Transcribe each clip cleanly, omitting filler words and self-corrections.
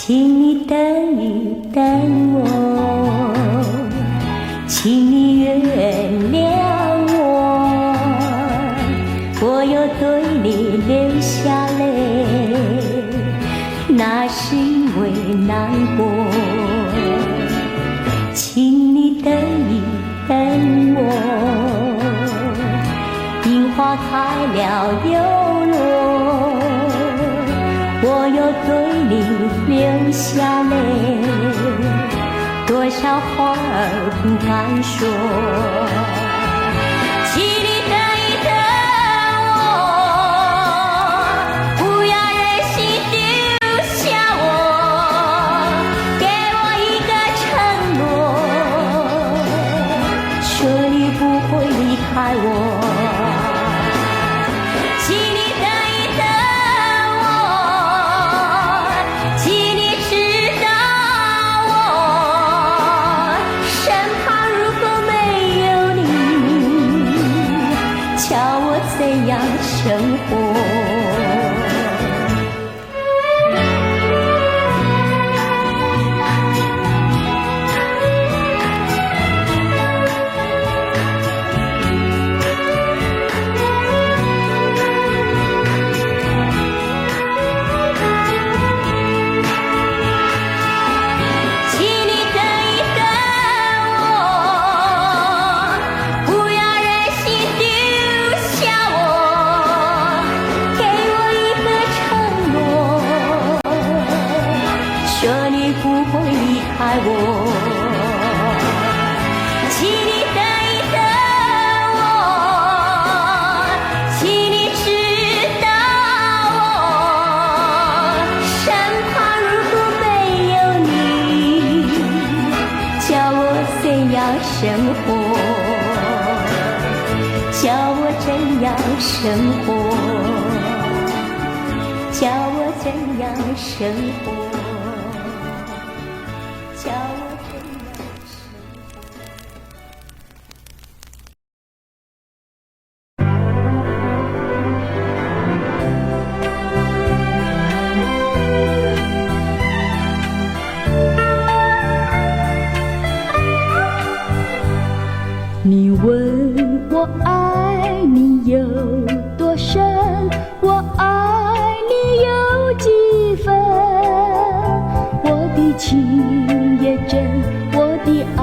请你等一等我，请你原谅我，我又对你流下泪，那是因为难过。请你等一等我，樱花开了又落，我又对你流下泪，多少话儿不敢说。请你等一等我，不要忍心丢下我，给我一个承诺，说你不会离开我。怎样生活？说你不会离开我，请你等一等我，请你知道我身旁如果没有你，叫我怎样生活？叫我怎样生活？叫我怎样生活？叫我怎样生活？你问我爱你有多深，我爱你有几分？我的情也真，我的爱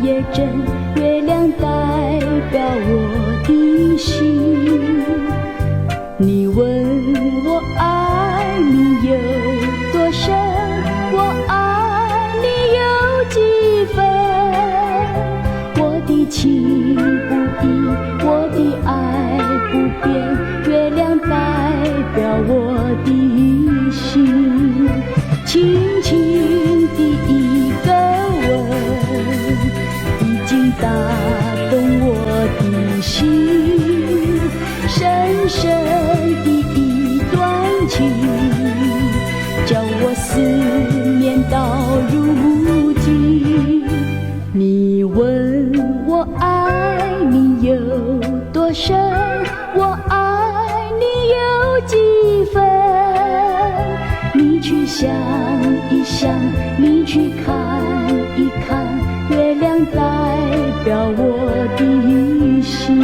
也真，月亮代表我的心。你问我爱你有多深，我爱你有几分？我的情不移，我的爱不变，月亮代表我的心。轻轻的一个吻，已经打动我的心，深深的一段情，叫我思念到如今。你问我爱你有多深，我爱你有几分？你去想一想，你去看一看，月亮代表我的心。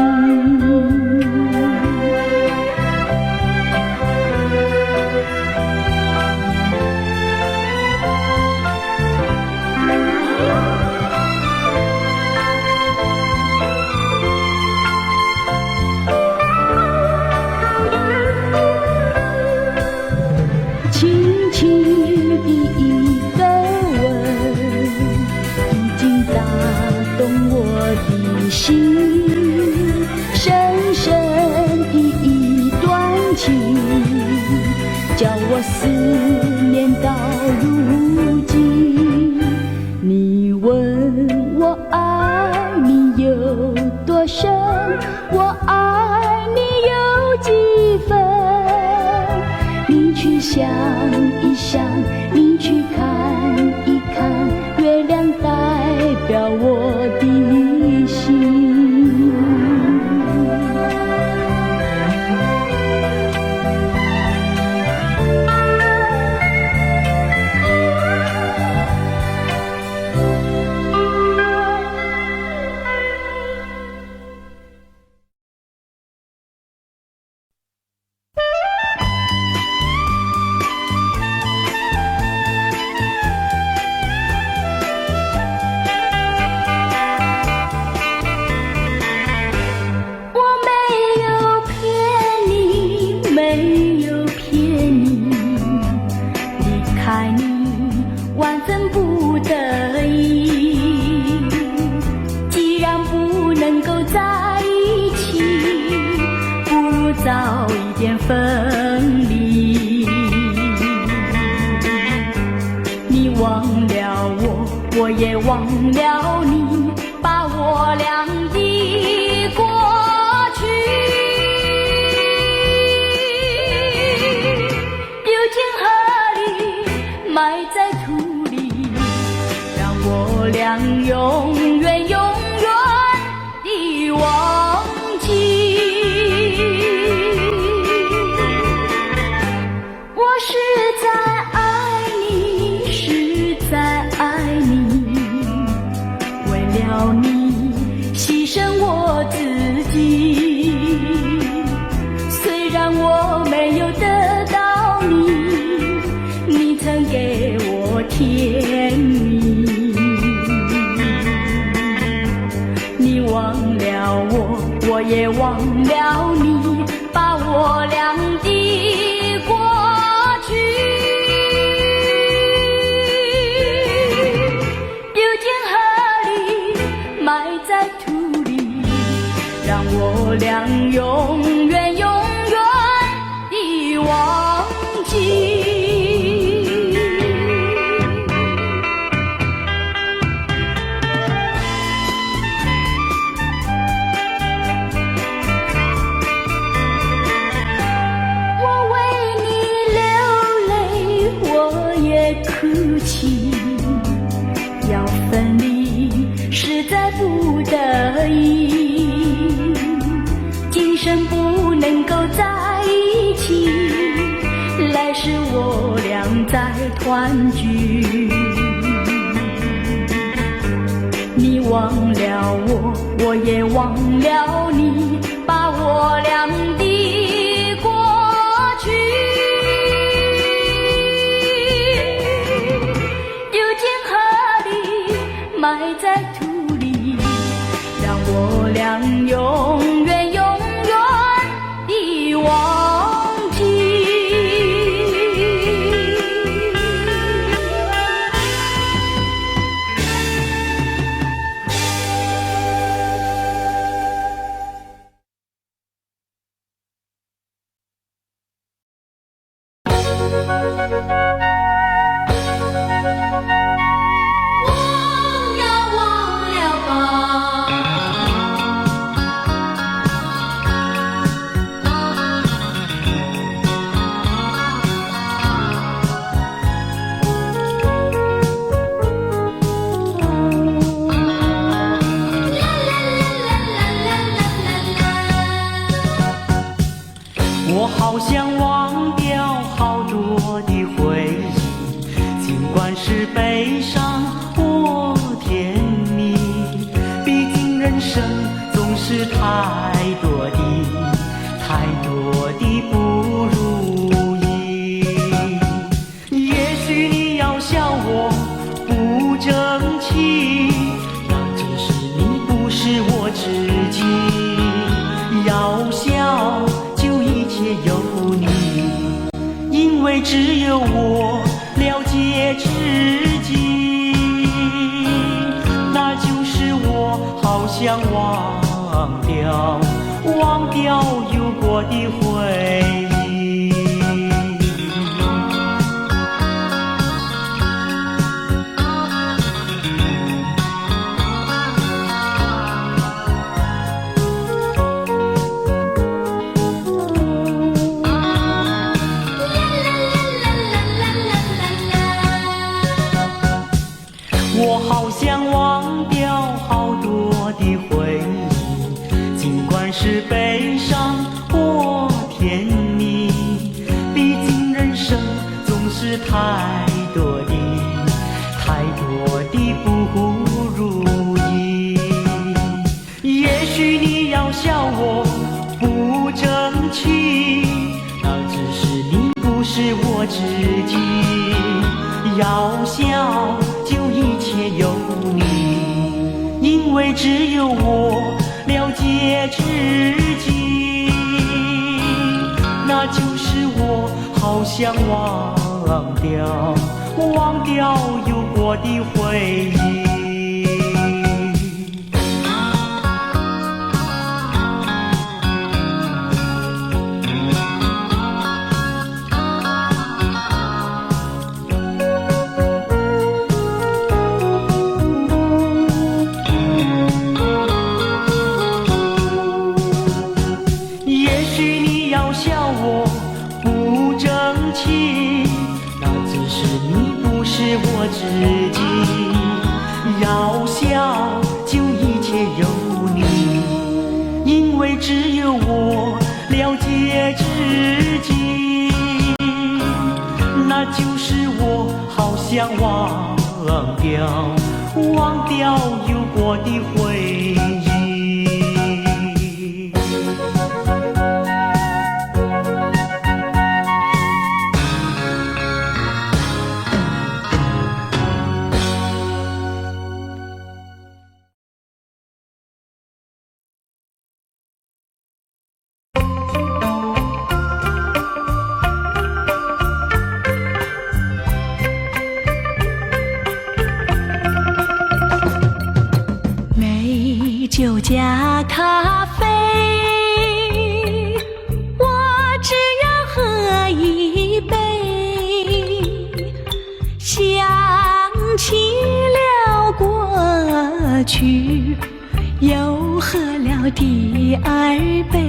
轻轻的一个吻，已经打动我的心，深深的一段情，叫我思念到如今。你问我爱你有多深，我爱你有几分？你去想一想，你去看一看，月亮代表我的心。忘了你，把我俩的过去丢进河里，埋在土里，让我俩永远永远地忘记。我实在爱你，实在爱你，为了你牺牲我自己。虽然我没有得到你，你曾给我甜蜜。你忘了我，我也忘了你，把我俩的过去丢进河里，埋在土里，让我俩永远永远地忘记。哭泣，要分离，实在不得已，今生不能够在一起，来世我俩再团聚。你忘了我，我也忘了你，把我俩的过去埋在土里，让我俩永远永远地忘记。我好想忘掉好多的回忆，尽管是悲伤或甜蜜，毕竟人生总是太多的不如意。也许你要笑我不争气，那只是你不是我知己。要笑一切有你，因为只有我了解自己，那就是我好想忘掉有过的回忆。我好想忘掉好多的回忆，尽管是悲伤或甜蜜，毕竟人生总是太多的不如意。也许你要笑我不争气，那只是你不是我知己。要笑一切有你，因为只有我了解自己，那就是我好想忘掉有过的回忆。只是你不是我自己。要笑就一切有你，因为只有我了解自己，那就是我好想忘掉有过的回忆。酒加咖啡，我只要喝一杯。想起了过去，又喝了第二杯。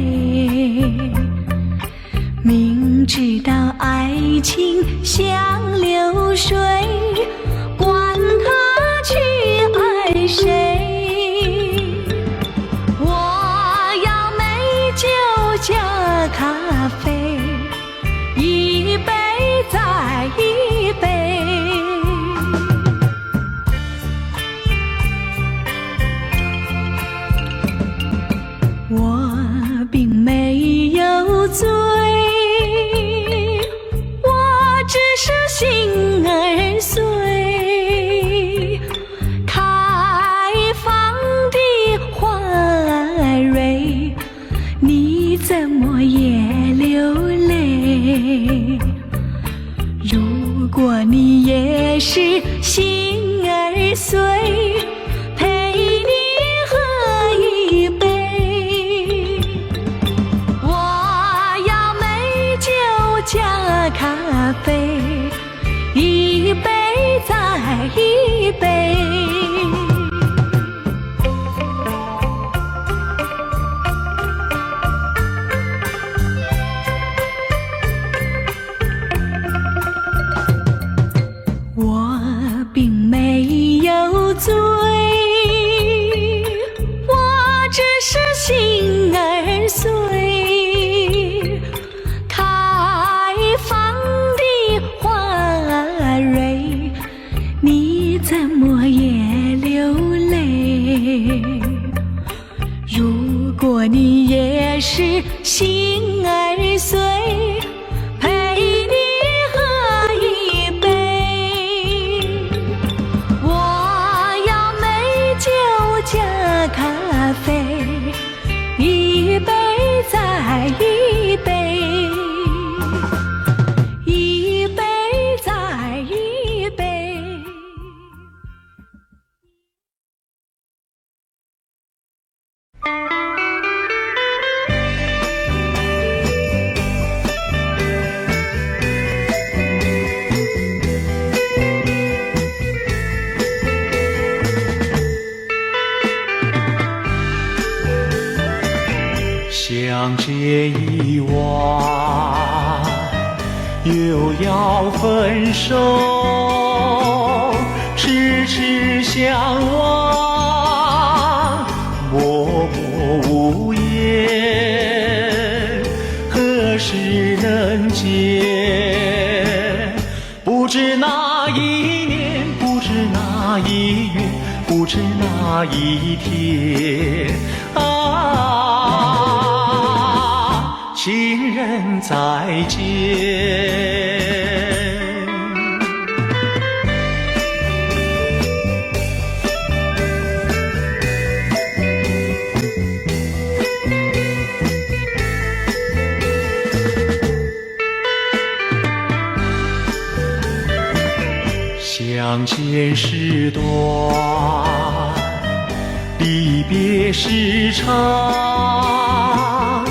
明知道爱情像流水，管他去爱谁。加咖啡，一杯再一杯。我并没有醉，我只是心儿碎。开放的花蕊，你怎么也流泪？如果你也是心儿碎，陪你喝一杯。我要美酒加咖啡，一杯再一杯。醉，我只是心儿碎。开放的花蕊，你怎么也流泪？如果你也是心儿碎，咖啡，一杯再一杯，一杯再一杯。相见已晚，又要分手，痴痴相望，默默无言，何时能见？不知哪一年，不知哪一月，不知哪一天情人再见。相见时短，离别时长，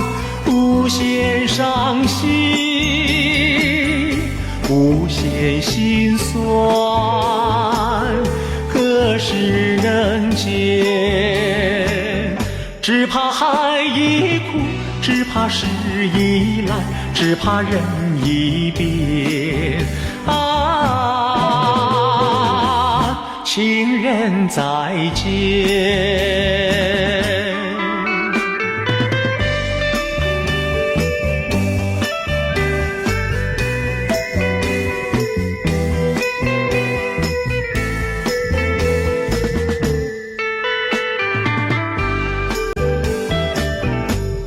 无限伤心，无限心酸，何时能见？只怕海已枯，只怕时已老，只怕人已变人再见。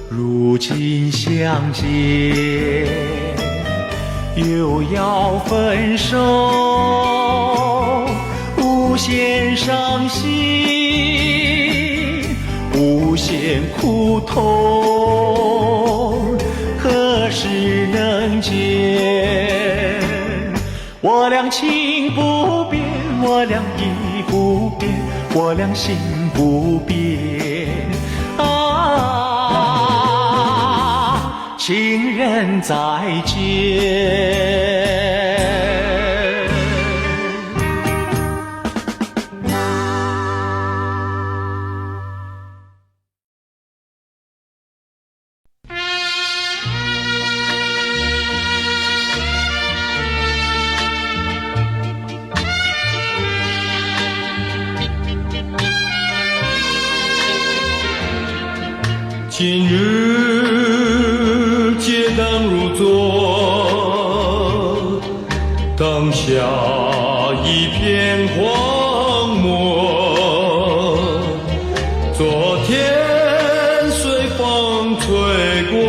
如今相见，又要分手，无限伤心，无限苦痛，何时能见？我俩情不变，我俩意不变，我俩心不变啊，情人再见。今日街灯如昨，灯下一片荒漠。昨天随风吹过，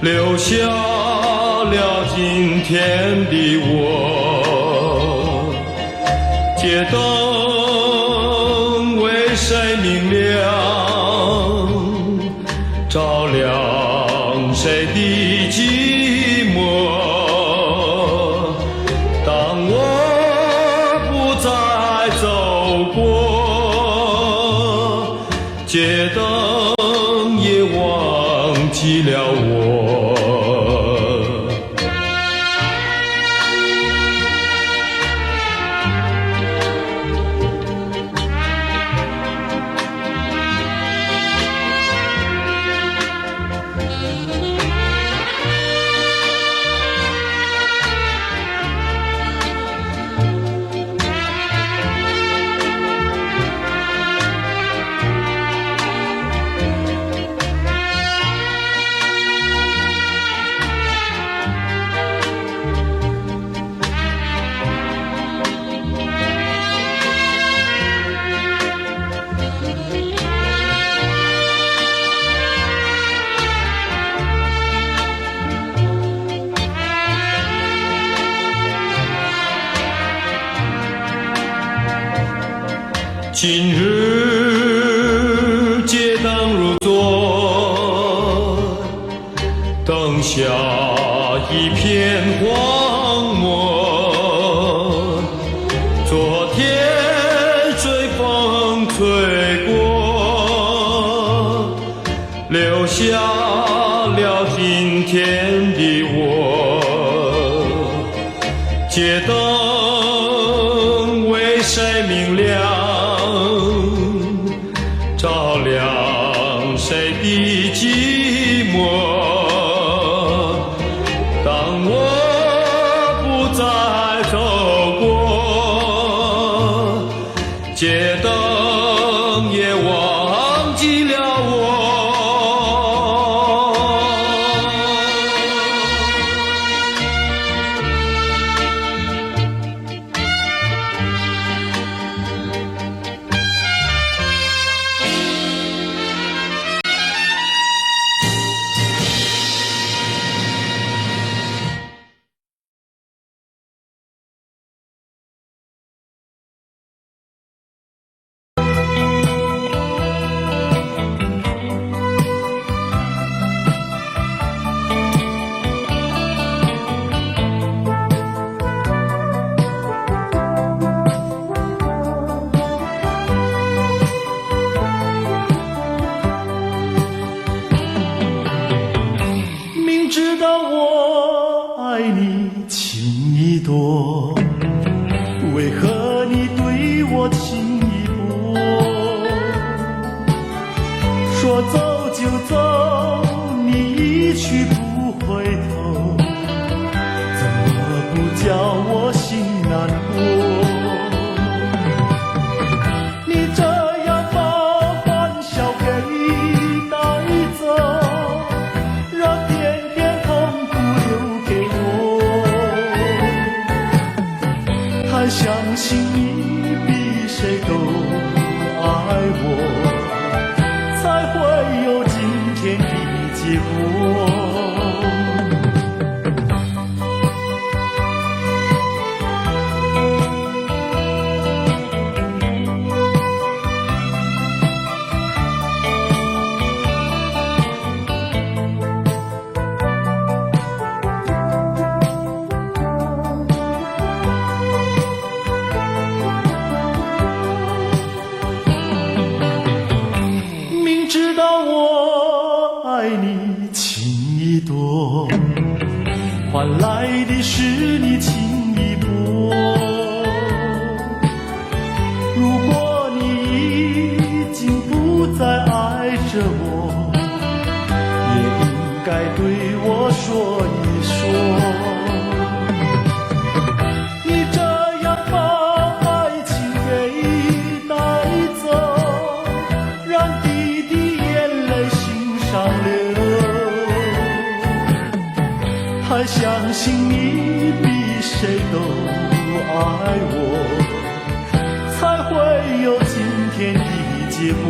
留下了今天的我。街灯为谁明亮？照亮谁的寂寞？当我不再走过，街灯也忘记了我。今日街灯如昨，灯下一片荒漠。昨天随风吹过，留下了今天的我。街灯为谁明亮？照亮谁的寂寞？当我不再走过，街灯也忘记了我。知道我爱你情意多，为何你对我情意薄？说走就走，你一去不回头，怎么不叫我心难过？还相信你比谁都爱我，才会有今天的结果。换来的是你情一波。如果你已经不再爱着我，也应该对我说一说。你这样把爱情给带走，让弟弟眼泪心上流。还相信你比谁都爱我，才会有今天的结果。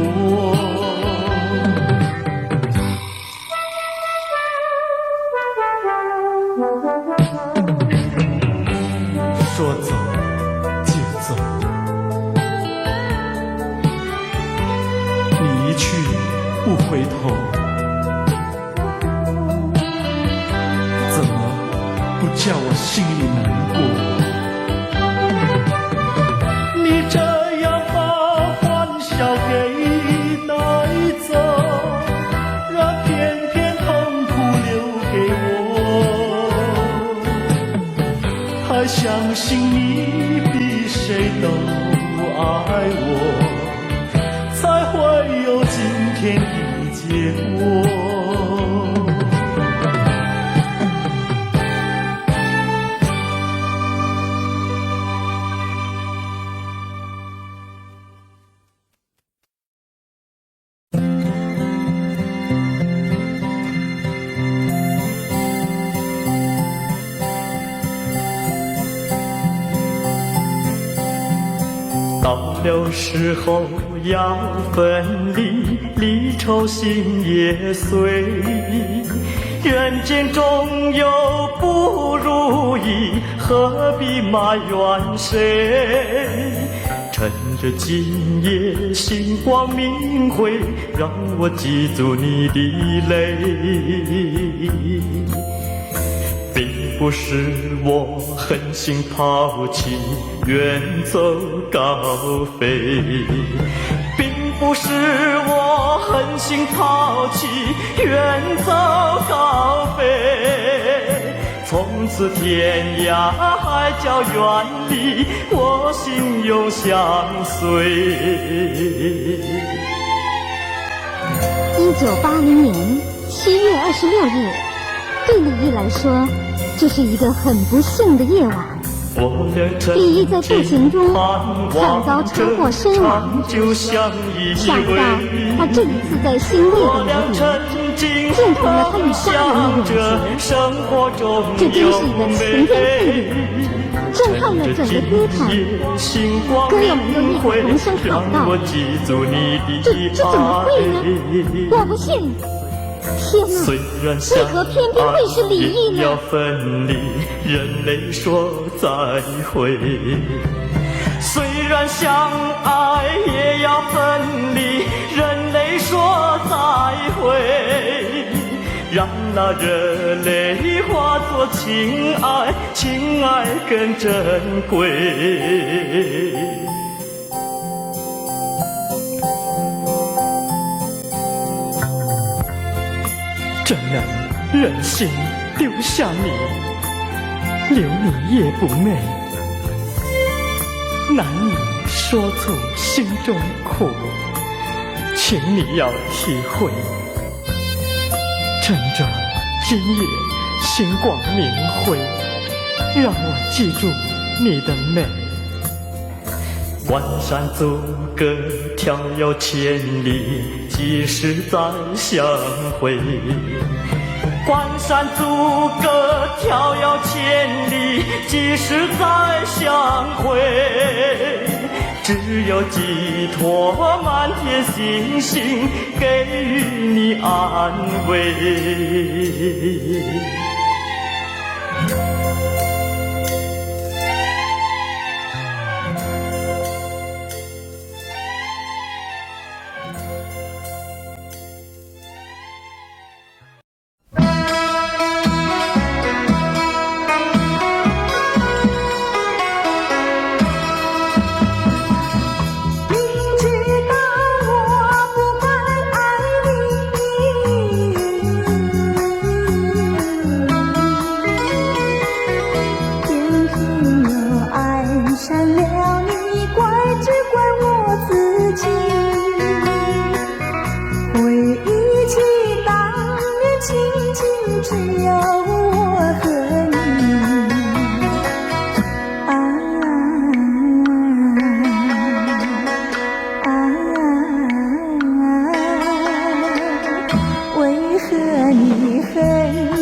说走就走，你一去不回头，叫我心里难过。你这样把欢笑给带走，让片片痛苦留给我。还相信你比谁都爱我，才会有今天的结果。到了时候要分离，离愁心也碎。人间总有不如意，何必埋怨谁？趁着今夜星光明辉，让我记住你的泪。并不是我狠心抛弃，远走高飞，并不是我狠心抛弃，远走高飞。从此天涯海角远离，我心永相随。1980年7月26日，对李毅来说，这是一个很不幸的夜晚。李毅在步行中惨遭车祸身亡，想不到他这一次在欣慰的离别，见证了他与家人的永结。这真是一个晴天霹雳，震撼了整个歌坛。歌友们都异口同声喊道：这怎么会呢？我不信！天哪，为何偏偏会是李毅呢？要分离，人类说再会。虽然相爱也要分离，人类说再会。让那热泪化作情爱，情爱更珍贵。怎能忍心丢下你，留你夜不寐，难以说出心中苦，请你要体会。趁着今夜星光明辉，让我记住你的美。万山阻隔，迢遥千里，几时再相会？关山阻隔，迢遥千里，即使再相会，只有寄托满天星星，给予你安慰。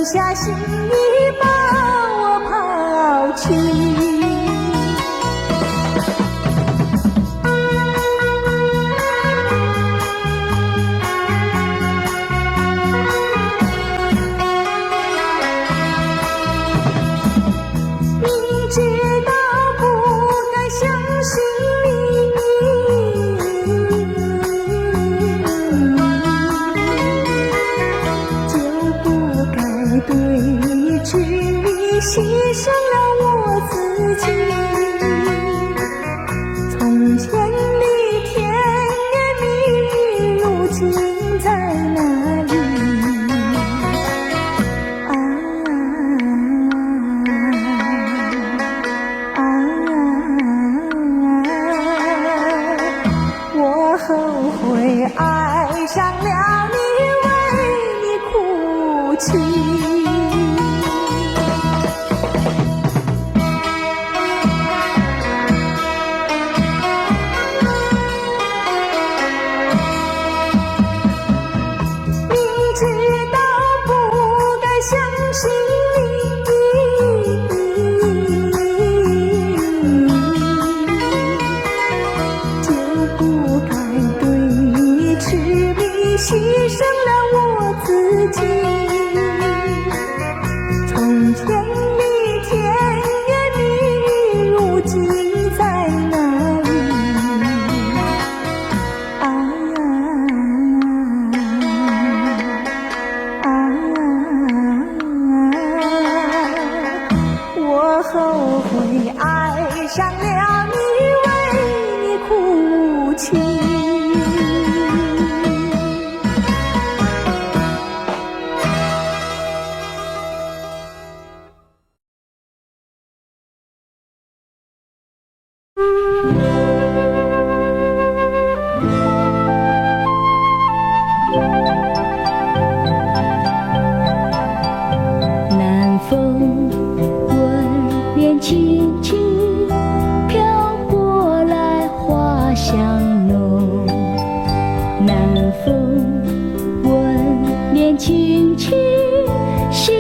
下心意把我抛弃，明知道不该相信你，就不该对你痴迷，牺牲了我自己。从前的甜言蜜语，如今在哪里？我后悔爱上了你，为你哭泣。明知道不该相信你，就不该对你痴迷，牺牲了我自己。从前的甜言蜜语，如今在哪里？我后悔爱上了你，为你哭泣。南风吻脸轻轻飘过来，花香浓。南风吻脸轻轻，心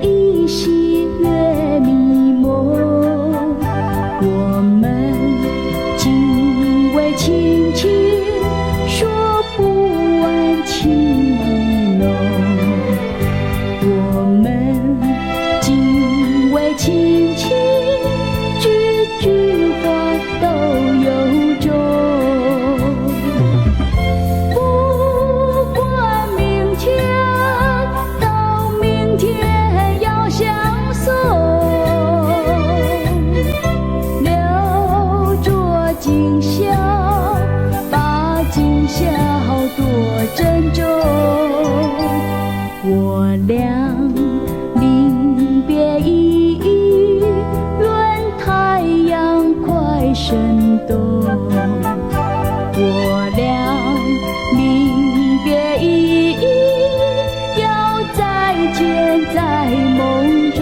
依稀月迷蒙。我们紧偎亲亲，说不完情意浓。我们紧偎亲亲，句句话都由衷。不管明天到明天要相送，留着今宵，把今宵多珍重。我俩临别依依，愿太阳快升东。我俩临别依依，要再见在梦中。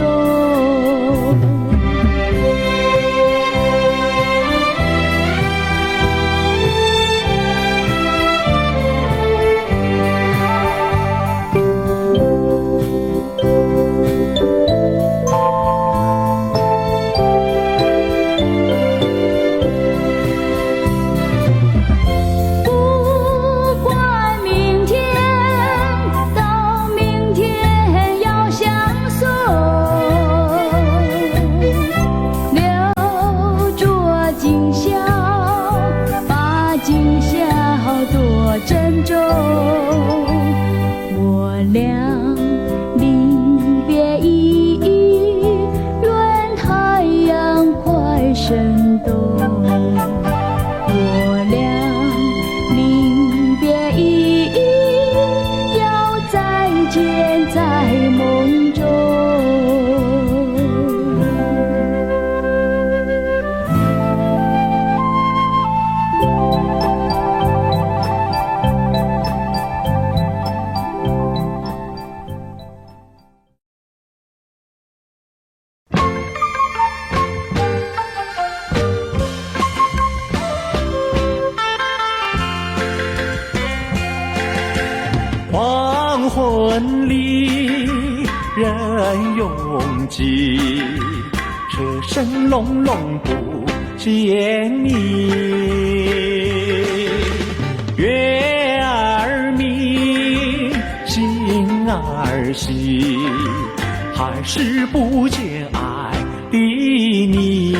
村里人拥挤，车声隆隆不见你。月儿明，星儿稀，还是不见爱的你。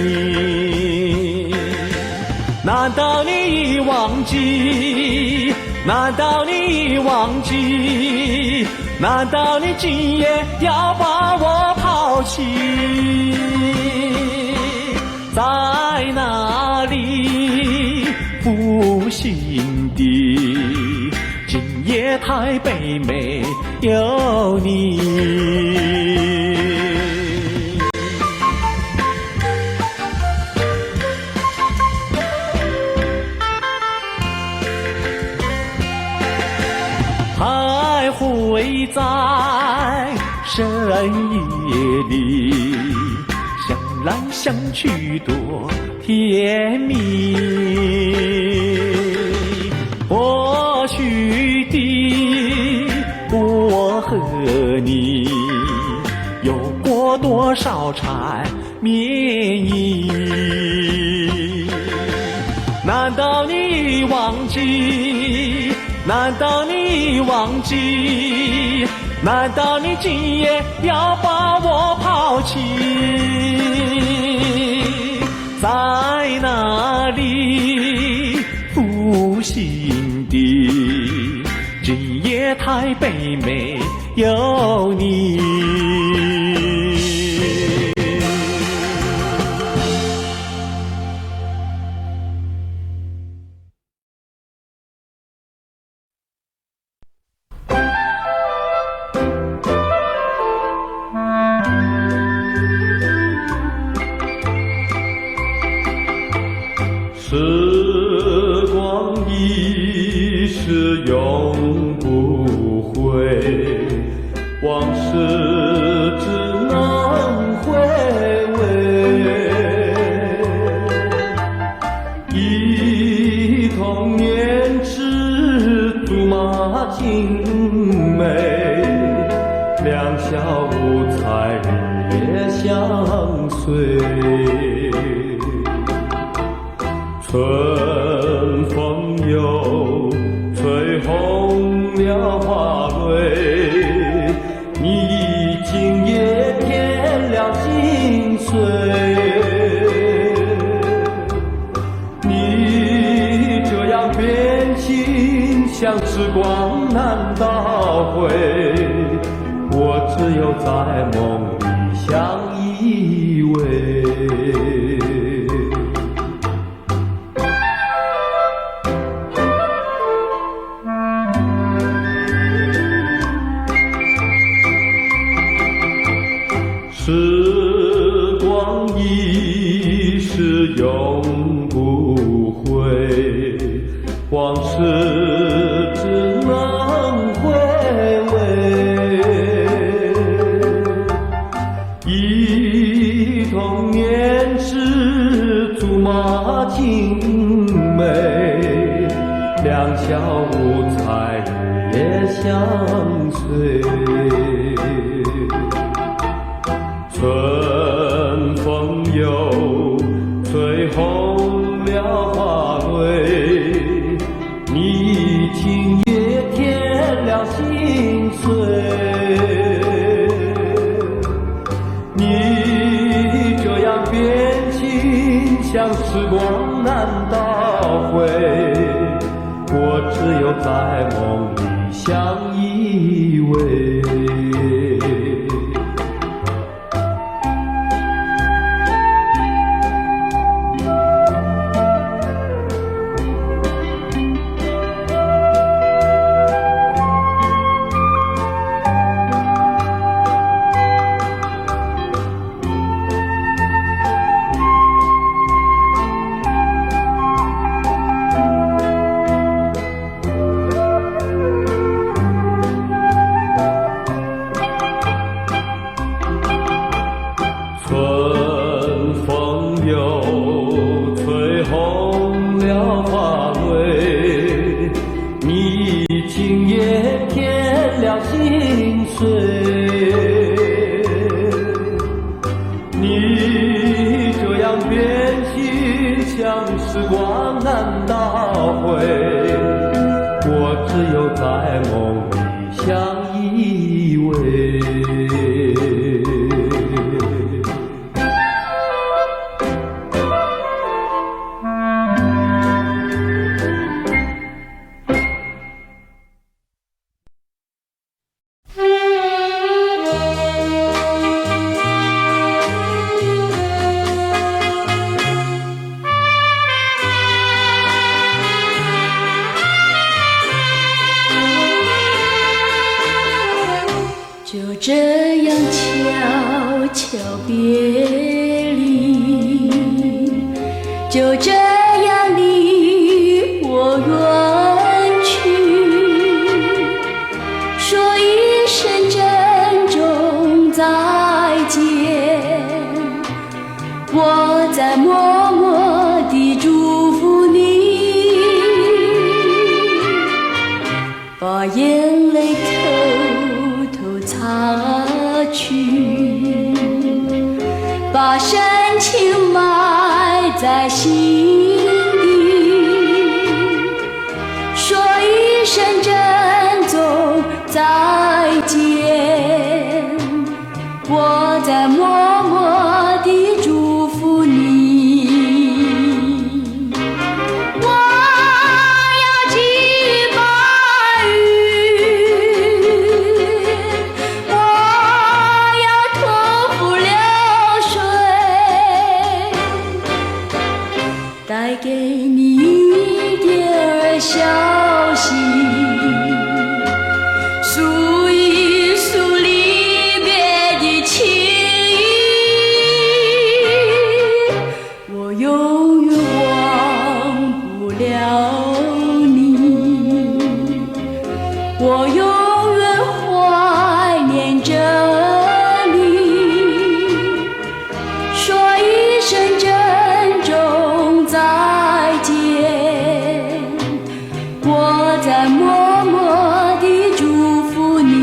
难道你已忘记？难道你已忘记？难道你今夜要把我抛弃？在哪里负心地？今夜台北没有你。徘徊在深夜里，想来想去多甜蜜。过去的我和你，有过多少缠绵意？难道你忘记？难道你忘记？难道你今夜要把我抛弃？在哪里负心地？今夜台北没有你。时光一逝永不回，往事只能回味。忆童年时竹马青梅，两小无猜日夜相随。春风又吹红了花蕊，你今夜添了心碎。你这样变心，像时光难倒回，我只有在梦里相依偎。时光一逝永不回，往事只能回味。忆童年时竹马青梅，两小无猜日夜相随。春风又吹红了花蕊，你今夜添了心碎。你这样变心，像时光难倒回，我只有在梦里相依偎。你这样变心，像时光难倒回，我只有在梦里相依偎。就这样悄悄别离，就这样离我远去，说一声珍重再见，我在默默地祝福你，把眼泪擦去，把深情埋在心底，说一声珍重再见，我在默默地祝福你。带给你一点消息，诉一诉离别的情意，我永远忘不了你，我永远怀念着你，说一声珍重再见，我在默默地祝福你。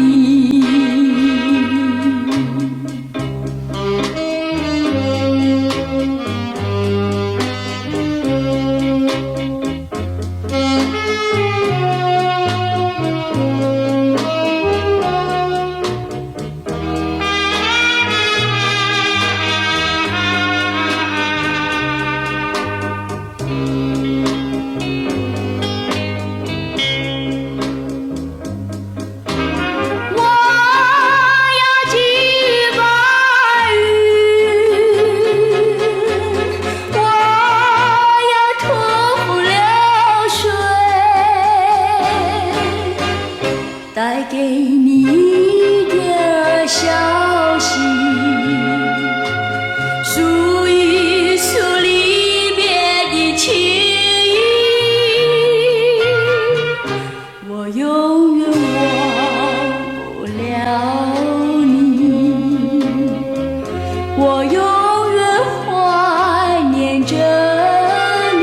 带给你一点消息，诉一诉离别的情意，我永远忘不了你，我永远怀念着你，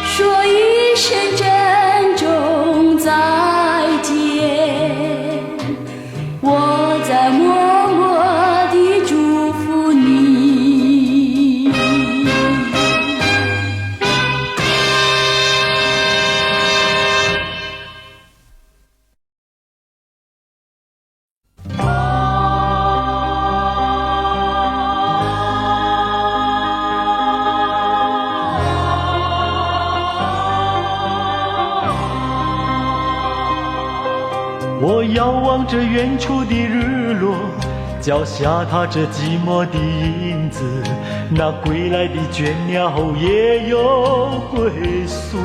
说一声珍重再见，我在默默地祝福你。我遥望着远处的日落，脚下踏着寂寞的影子，那归来的倦鸟也有归宿。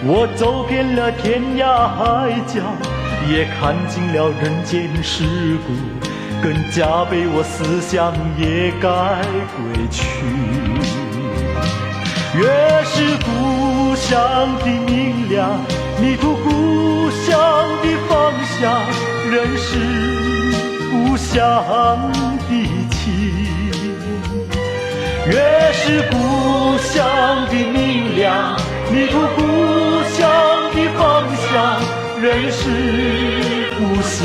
我走遍了天涯海角，也看尽了人间世故，更加倍我思想也该归去。越是故乡的明亮，迷途故乡的方向，仍是故乡的情。越是故乡的明亮，迷途故乡的方向，仍是故乡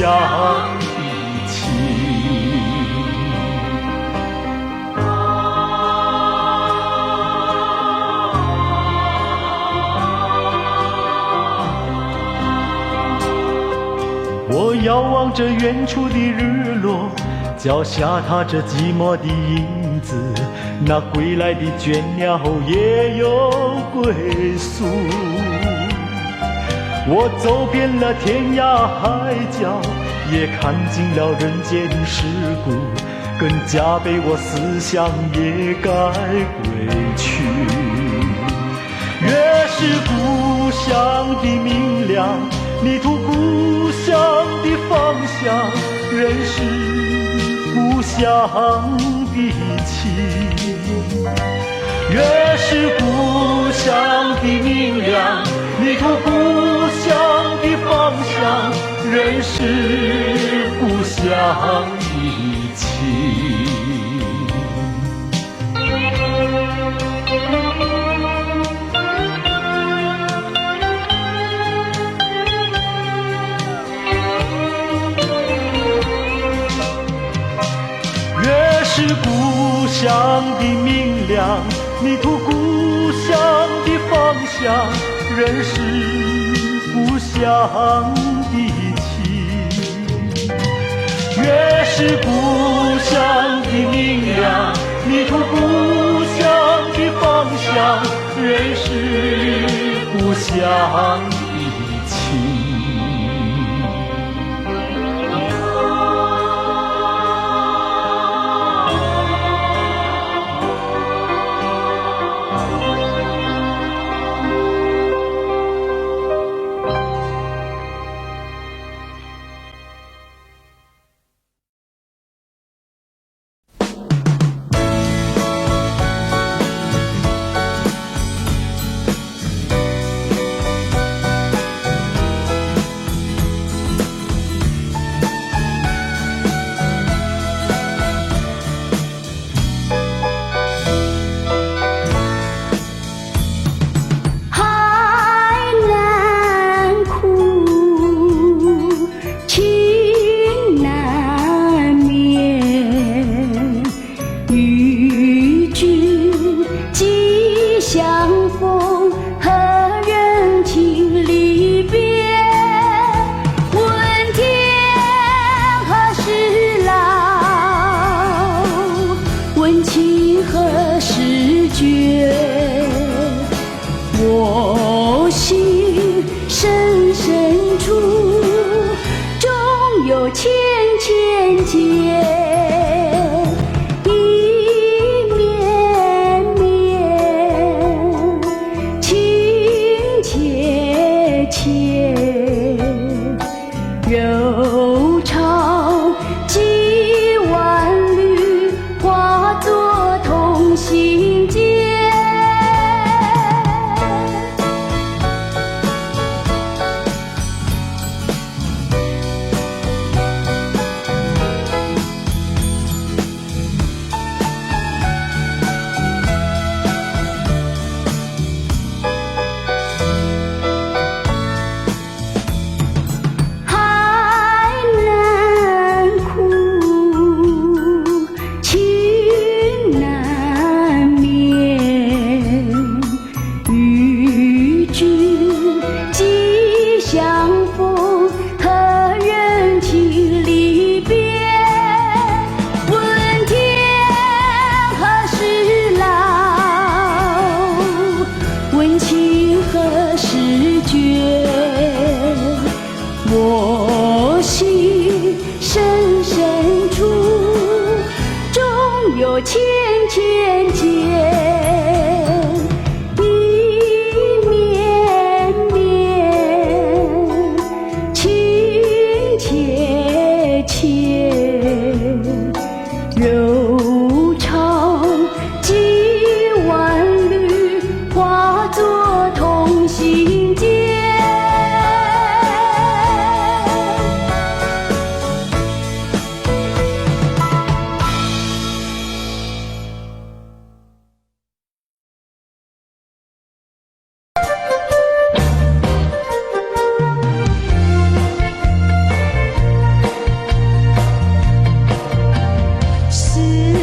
的情。望着远处的日落，脚下踏着寂寞的影子，那归来的倦鸟也有归宿。我走遍了天涯海角，也看尽了人间世故，更加被我思想也该归去。越是故乡的明亮，你图故乡的方向，人是故乡的情。越是故乡的明亮，你图故乡的方向，人是故乡的情。越是故乡的明亮，你图故乡的方向，人是故乡的情。越是故乡的明亮，你图故乡的方向，人是故乡的情。是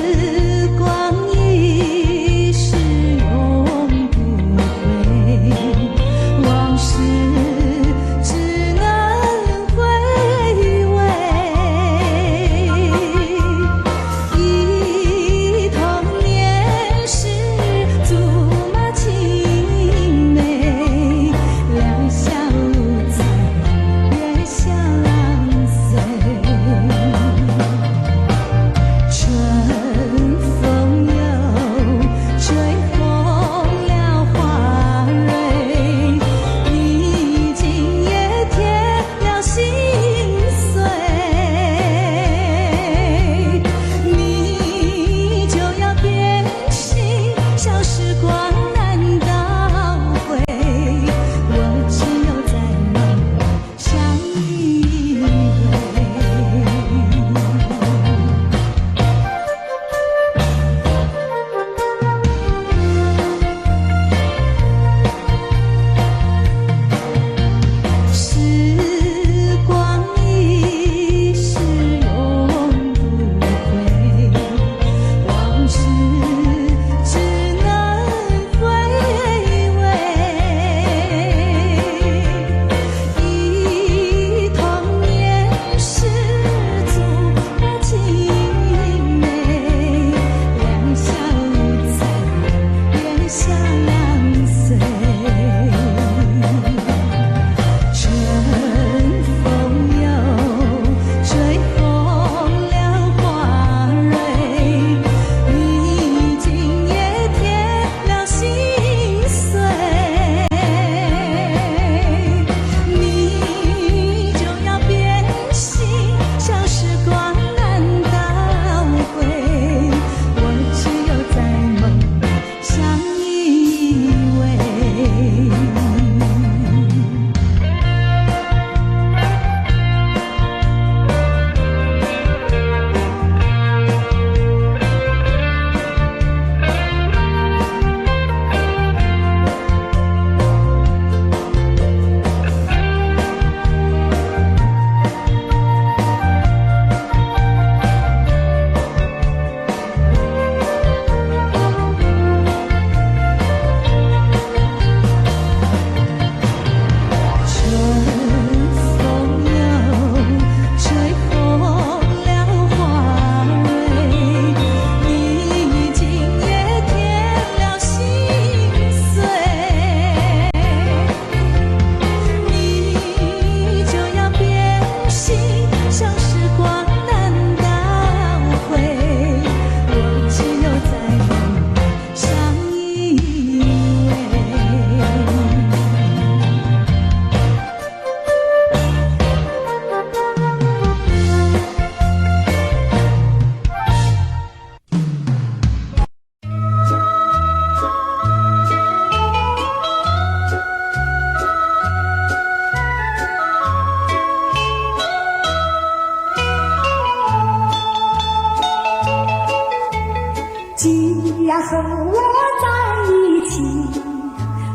然和我在一起，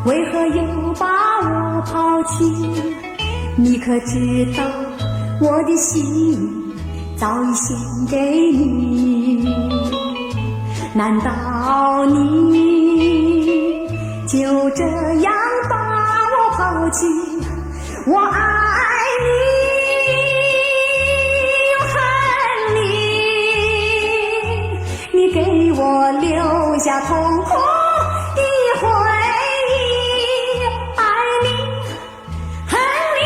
为何又把我抛弃？你可知道我的心早已献给你？难道你就这样把我抛弃？我爱你，又恨你，你给我留下痛苦的回忆。爱你，恨你，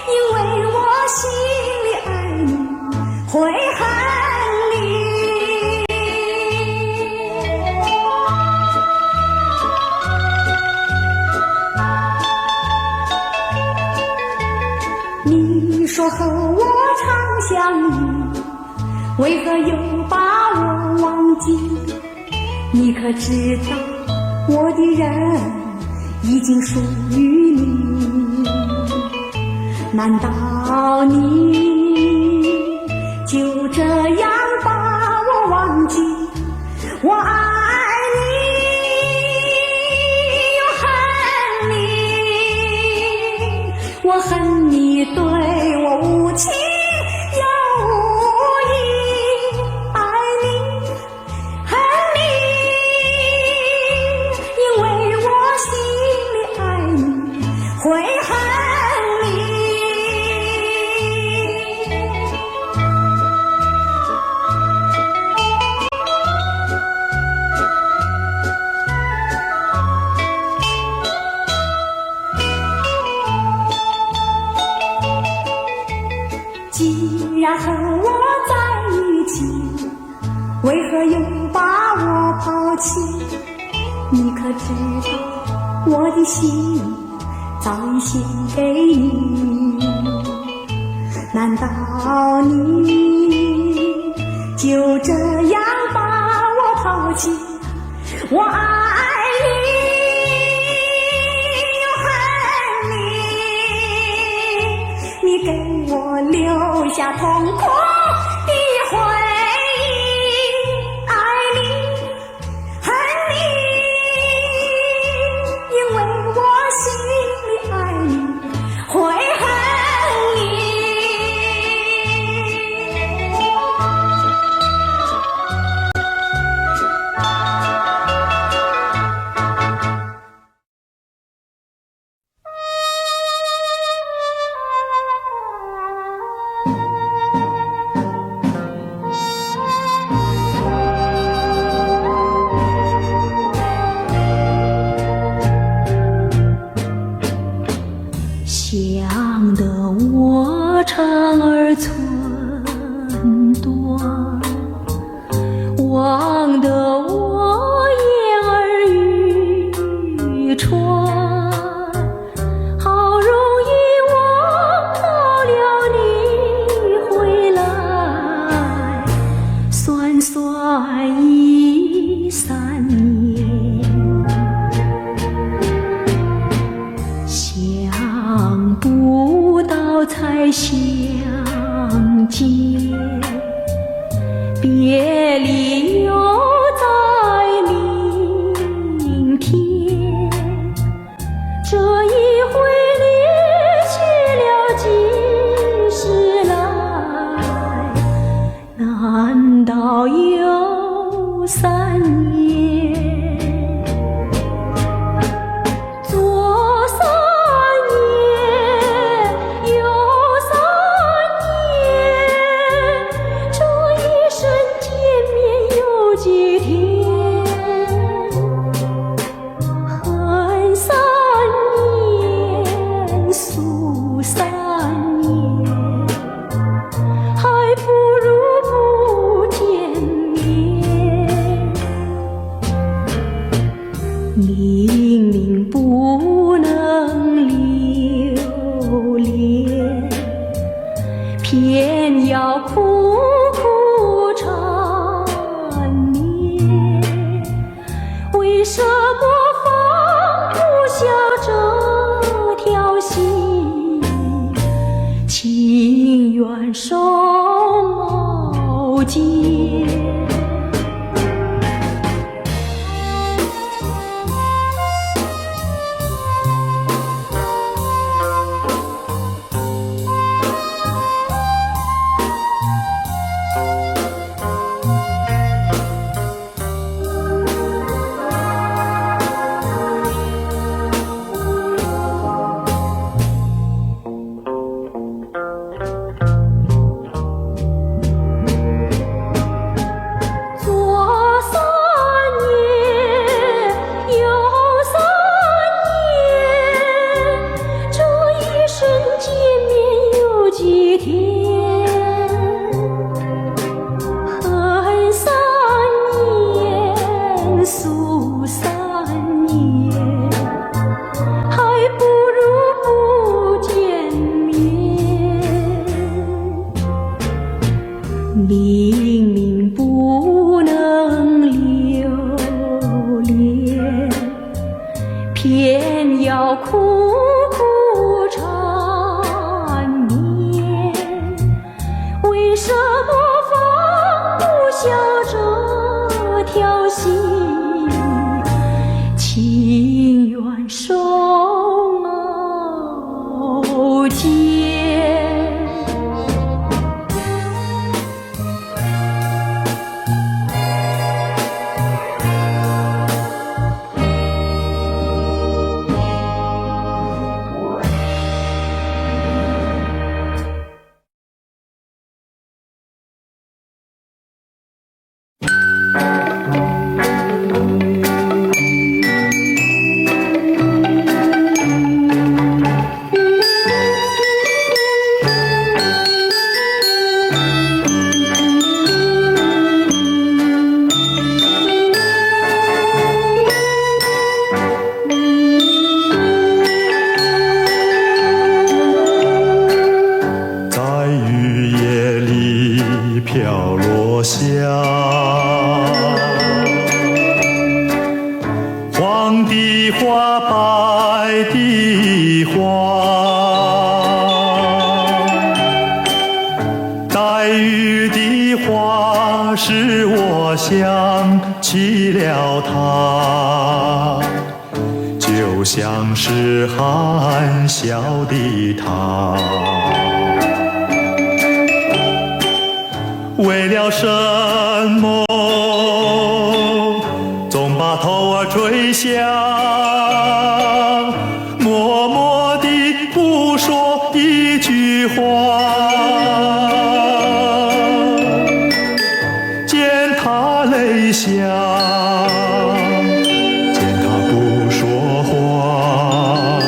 因为我心里爱你，会恨你。你说和我常相遇，为何又把我忘记？你可知道我的人已经属于你？难道你就这样把我忘记？我爱你，又恨你，我恨你对我无情又无义。爱你，恨你，因为我心里爱你，会恨你。既然和我在一起，为何又把我抛弃？你可知道我的心早已献给你？难道你就这样把我抛弃？我爱你，又恨你，你给我留下痛苦的回忆。爱你，恨你，因为我心里爱你，会恨你。想得我肠儿寸断，望得我眼儿欲穿，好容易望到了你回来，算算已3年。想不到才相见，别离又在明天。这一回离去了几时来？难道有3年？明明不能留恋，偏要苦苦缠绵。为什么放不下这条心？情愿手毛尖。明明不能留恋，偏要苦苦缠绵，为什么放不下这条心？情愿手牵。黄的花，白的花，带雨的花，使我想起了她，就像是含笑的她。为了什么总把头儿垂下，默默地不说一句话，见他泪下，见他不说话，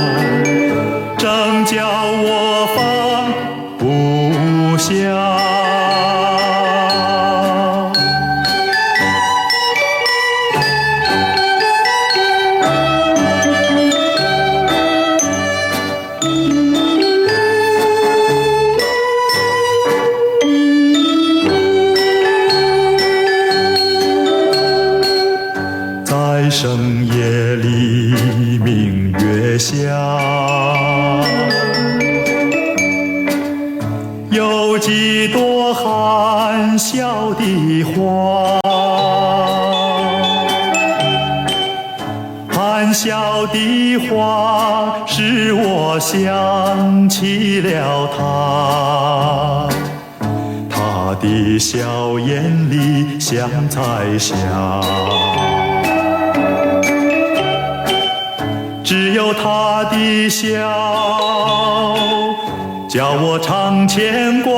正叫我放不下。深夜里，明月下，有几朵含笑的花，含笑的花使我想起了她，她的笑颜里像彩霞。只有他的笑，叫我常牵挂，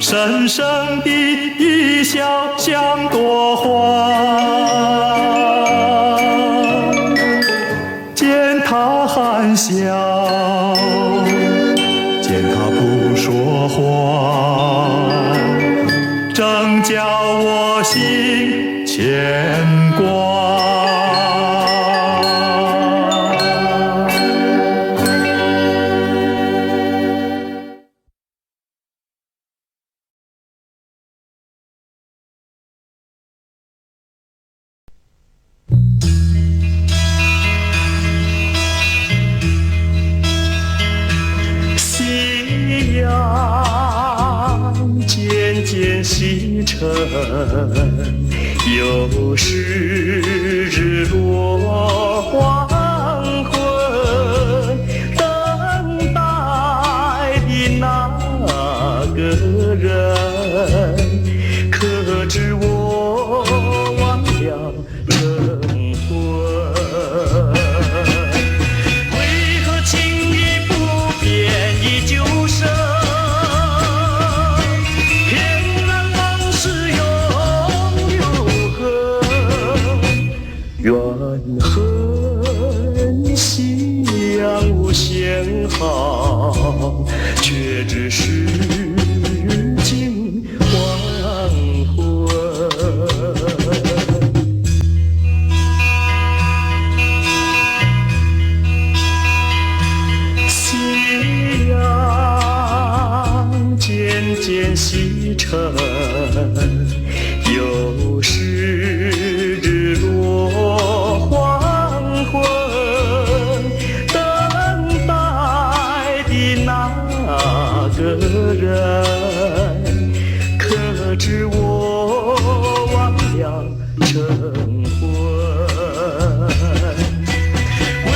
深深的一笑像朵花，见他含笑，见他不说话，正叫我心牵挂。西沉，有时日落黄昏，等待的那个人，可知我忘了灵魂？为何情意不变依旧深？远时辰，又是日落黄昏，等待的那个人，可知我忘了晨昏？为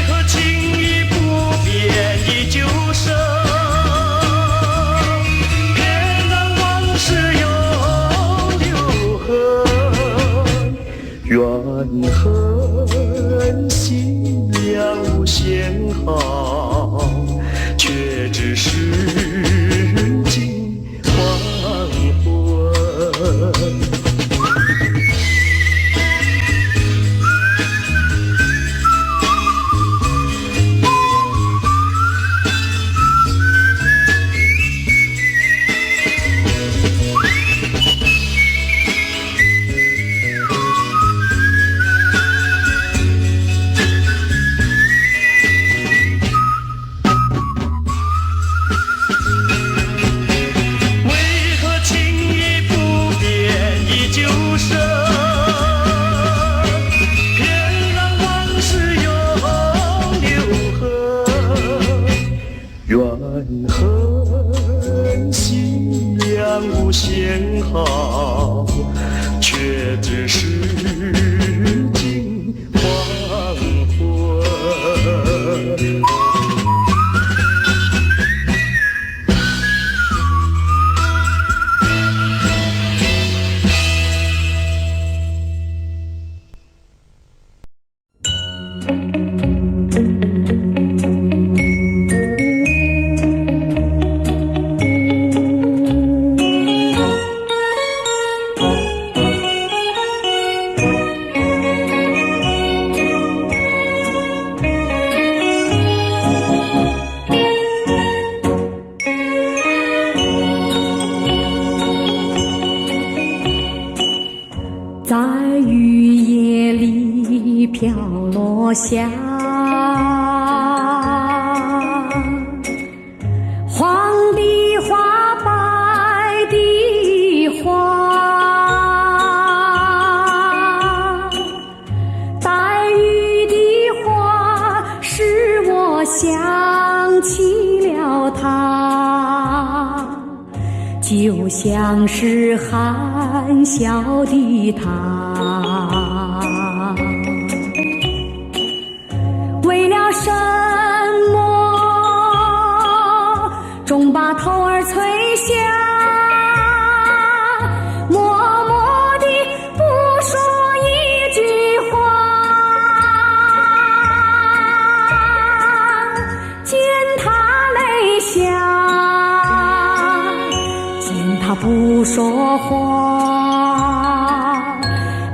何轻易不变的旧生，偏让往事永留痕？怨恨心凉无限好，却只是近黄昏。怨恨心凉无限好，却只是近黄昏。在雨夜里飘落下黄的花，白的花，带雨的花使我想起了他，就像是含笑的他，为了什么终把头儿垂下，默默地不说一句话，见他泪下，他不说话，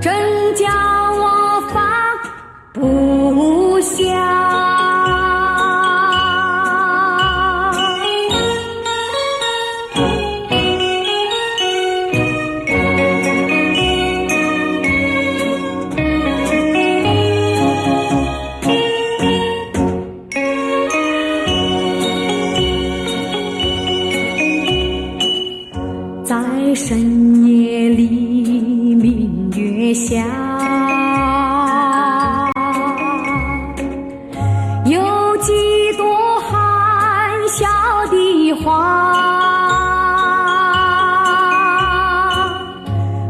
真叫我放不下。在深夜里明月下，有几朵含笑的花，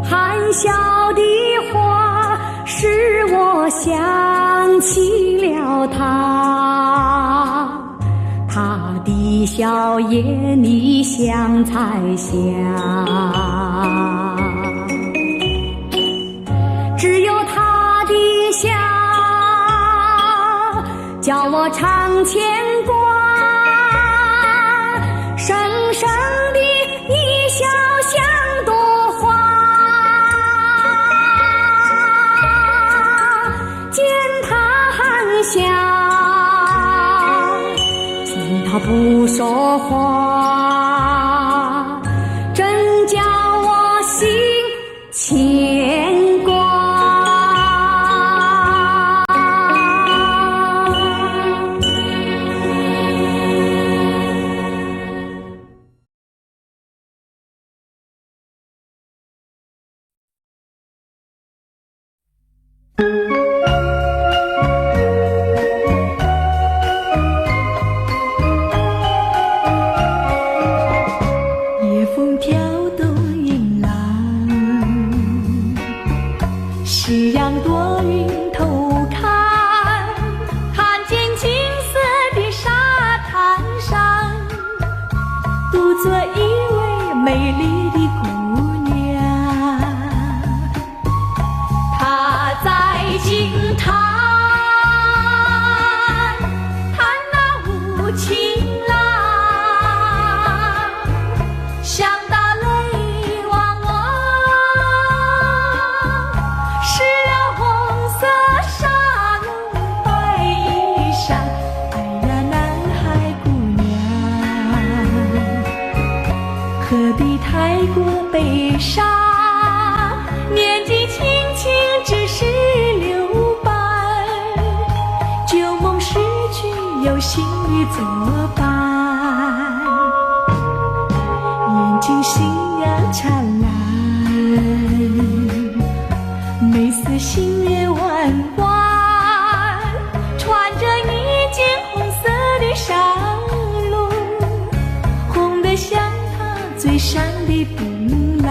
含笑的花使我想起了他，他的笑颜里像彩霞，只有他的笑叫我常牵挂，深深的一笑像朵花，见他含笑，见他不说话，真叫我心牵挂。美丽的姑娘，她在惊叹那无情郎，想到泪汪汪，湿了红色纱笼白衣裳。哎呀，男孩姑娘，何必太过悲伤？年纪轻轻只是留伴，旧梦逝去有新雨作伴。眼睛星呀灿烂，眉似新月弯弯，穿着一件红色的纱笼，红得像她嘴上的槟榔。